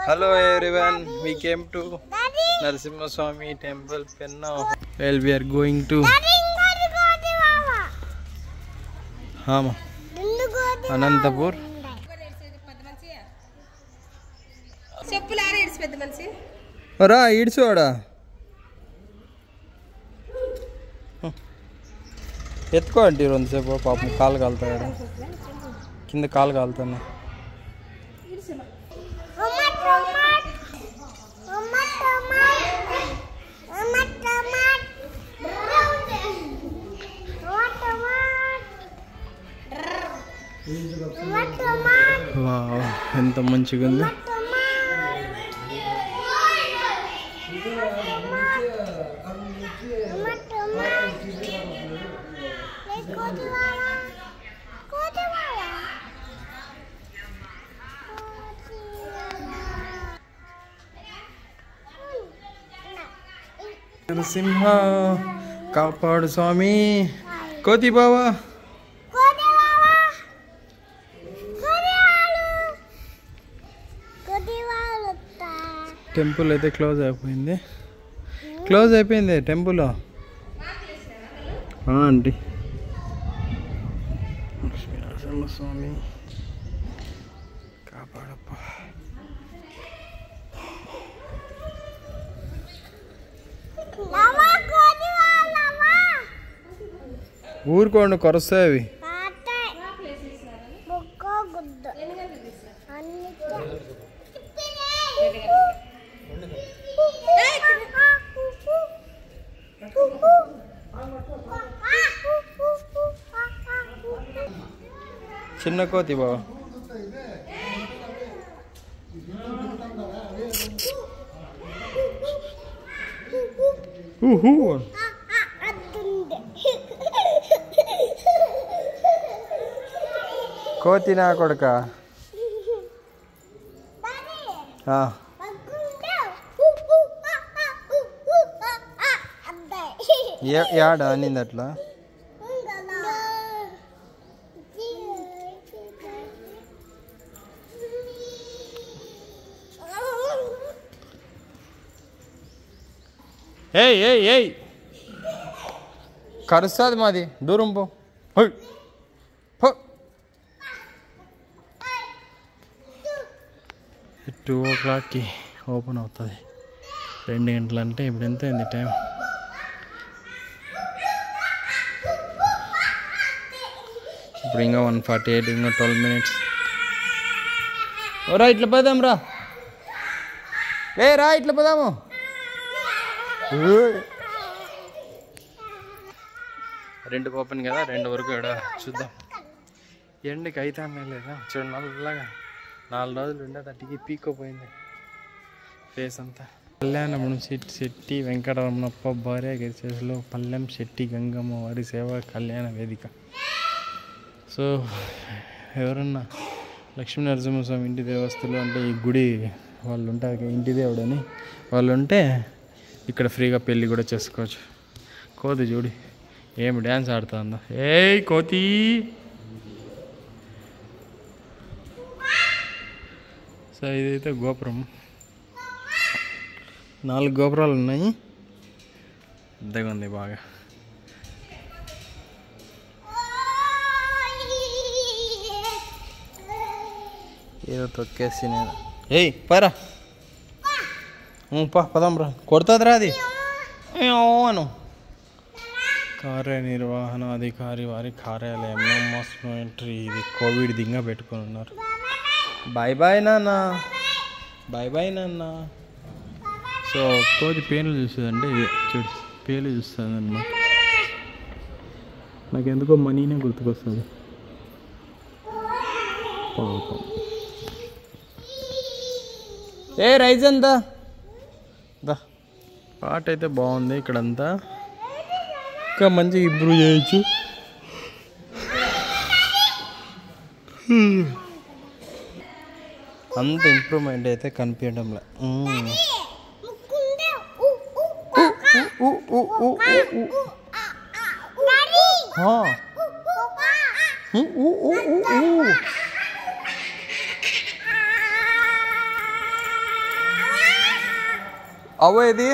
Hello everyone, we came to Narasimha Swami temple Penna. Well, we are going to Anantapur. Ora idsoda ఎత్తుకో అంటే రెండుసేపు పాపం కాలు కాలుతాడు కింద కాలు కాలుతాను ఎంత మంచిగా ఉంది నరసింహ కాపాడు స్వామి కోతి బావా టెంపుల్ అయితే క్లోజ్ అయిపోయింది టెంపుల్ ఆంటీ నరసింహ స్వామి కాపాడప్ప ఊరుకోండి కొరస్తాయి అవి చిన్న కోతి బావ కోతి నా కొడుక యాడా అనింది అట్లా ఏయ్ కరుస్తుంది మాది దూరం పో 2 o'clockకి ఓపెన్ అవుతుంది 2 గంటలు అంటే ఇప్పుడు ఎంత అయింది టైం ఇప్పుడు ఇంకా 1:48 ఇంకా 12 minutes రా ఇట్లా పోదాం రా ఇట్లా పోదాము రెండుకి ఓపెన్ కదా 2 వరకు ఇక్కడ చూద్దాం ఎండకి అయితే లేదా చూడు నల్లగా 4 రోజులు ఉండేటట్టుకి పీక్కోపోయింది ఫేస్ అంతా కళ్యాణం శెట్టి వెంకటరమణప్ప భార్య గిరిచేసులో పల్లెం శెట్టి గంగమ్మ వారి సేవ కళ్యాణ వేదిక సో ఎవరన్నా లక్ష్మీ నరసింహస్వామి ఇంటి దేవస్థలు అంటే ఈ గుడి వాళ్ళు ఉంటారు ఇంటి దేవుడని వాళ్ళు ఉంటే ఇక్కడ ఫ్రీగా పెళ్ళి కూడా చేసుకోవచ్చు కోతి చూడి ఏమి డ్యాన్స్ ఆడుతుందో ఏయ్ కోతి సో ఇదైతే గోపురం 4 గోపురాలు ఉన్నాయి పెద్దగా ఉంది బాగా ఏదో తొక్కేసి నేను ఏయ్ పరా పదం రా కొడుతుందిరా అది అను కార్యనిర్వహణాధికారి వారి కార్యాలయంలో మోస్ట్ ఎంట్రీ ఇది కోవిడ్ దింగా పెట్టుకొని ఉన్నారు బాయ్ నాన్న సో కోతి పేర్లు చూస్తుందంటే ఇదే చూడు పేర్లు చూస్తుంది అన్నమాట నాకు ఎందుకో మనీనే గుర్తుకొస్తుంది పాపం రైజ్ అంతా పాట అయితే బాగుంది ఇక్కడంతా ఇంకా మంచిగా ఇంప్రూవ్ చేయొచ్చు అంత ఇంప్రూవ్మెంట్ అయితే కనిపించడంలే అవో ఇది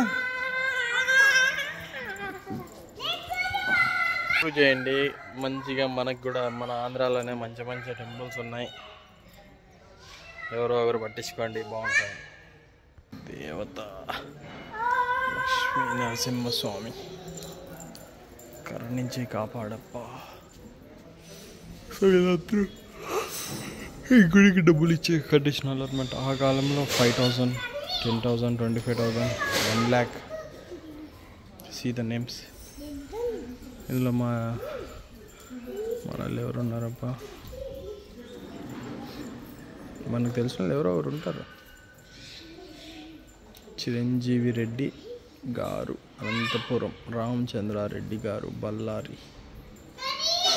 చేయండి మంచిగా. మనకు కూడా మన ఆంధ్రాలోనే మంచి మంచి టెంపుల్స్ ఉన్నాయి, ఎవరో ఒకరు పట్టించుకోండి, బాగుంటాయి. దేవత లక్ష్మీ నరసింహస్వామి కరుణించి కాపాడప్ప. ఈ గుడికి డబ్బులు ఇచ్చి కట్టించిన వాళ్ళు అనమాట. ఆ కాలంలో 5,000, 10,000, 25,000, 1 lakh. See the names. ఇందులో మనల్ని ఎవరు ఉన్నారప్ప, మనకు తెలిసిన వాళ్ళు ఎవరో ఒకరు ఉంటారు. చిరంజీవి రెడ్డి గారు అనంతపురం, రామచంద్రారెడ్డి గారు బళ్ళారి,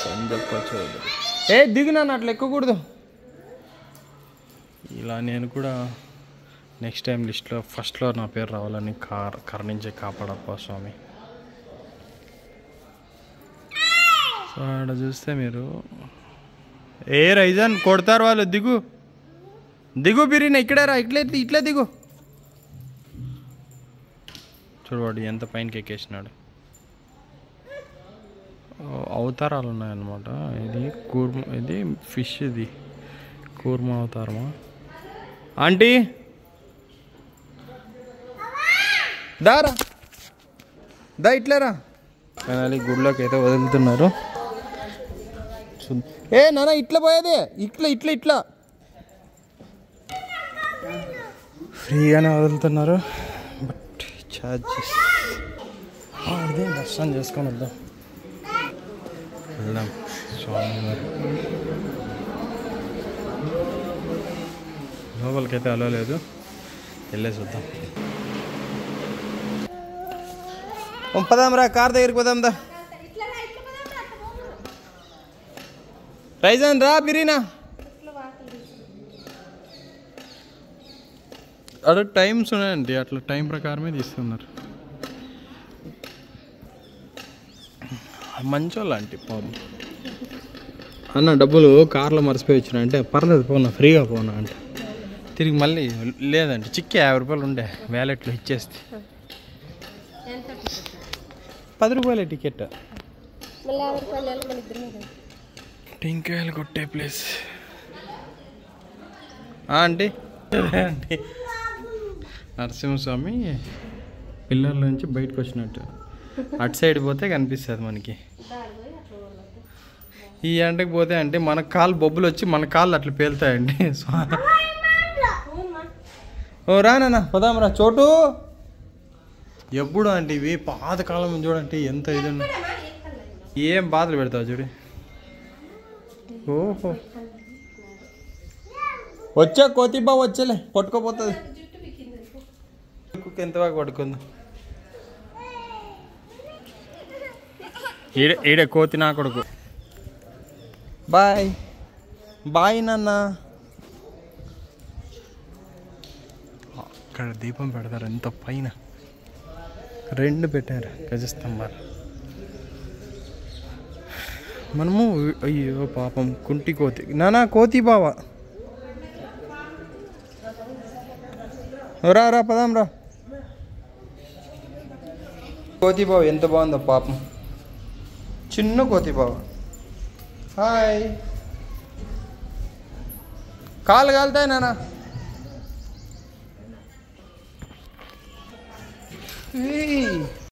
సంజప్ప చౌదరి. దిగునాను అట్లా ఎక్కకూడదు. ఇలా నేను కూడా నెక్స్ట్ టైం లిస్ట్లో ఫస్ట్లో నా పేరు రావాలని కరుణించి కాపాడప్ప స్వామి. సో ఆడ చూస్తే మీరు రైజన్ కొడతారు వాళ్ళు. దిగు దిగు బిరిన ఇక్కడే రా, ఇట్లే దిగు. చూడవాడు ఎంత పైనకి ఎక్కేసినాడు. అవతారాలు ఉన్నాయన్నమాట. ఇది ఫిష్, ఇది కూర్మ అవతారమా. ఆంటీ దారా దా ఇట్లేరా. ఫైనల్లీ గుడిలోకి అయితే వదులుతున్నారు. నాన్న ఇట్లా పోయేది, ఇట్లా ఫ్రీగానే వదులుతున్నారు. But charges. అదే దర్శనం చేసుకొని వెళ్దాం స్వామి వారు. లోపలికైతే అలా లేదు, వెళ్ళేసి వద్దాం. పదాం రా, కార్ దగ్గరికి పోదాం దా. రైజన్ రా బిరీనా. అక్కడ టైమ్స్ ఉన్నాయండి, అట్లా టైం ప్రకారమే తీస్తున్నారు. మంచోళ్ళు ఆంటీ పాపం. అన్న డబ్బులు కార్లో మర్చిపోయి వచ్చినా అంటే పర్లేదు పోనా, ఫ్రీగా పోనా అంటే తిరిగి మళ్ళీ లేదంటే చిక్కి 50 రూపాయలు ఉండే వ్యాలెట్లో ఇచ్చేస్తే 10 రూపాయలే టికెట్. టెంకాయలు కొట్టే ప్లేస్ ఆంటీ. ఆంటీ నరసింహస్వామి పిల్లల నుంచి బయటకు వచ్చినట్టు అటు సైడ్ పోతే కనిపిస్తుంది మనకి. ఈ ఎండకి పోతే అంటే మన కాళ్ళు బొబ్బులు వచ్చి మన కాళ్ళు అట్లా పేలుతాయండి. ఓ రానా పోదాం రా చోటు. ఎప్పుడు అంటే ఇవి పాతకాలం చూడండి ఎంత ఇది ఏం బాధలు పెడతావు చూడు. ఓహో వచ్చా కోతిబా వచ్చలే పట్టుకోపోతుంది. ఎంత బాగా పట్టుకుంది. ఈడే కోతి నా కొడుకు. బాయ్ బాయ్ నాన్న. అక్కడ దీపం పెడతారు ఎంత పైన, 2 పెట్టారు గజస్తంభాలు. మనము అయ్యో పాపం కుంటి కోతి. నానా కోతి బావా రా పదాం రా. కోతి బావ ఎంత బాగుందో పాపం, చిన్న కోతి బావ. హాయ్. కాలు కాలుతాయి నాన్న.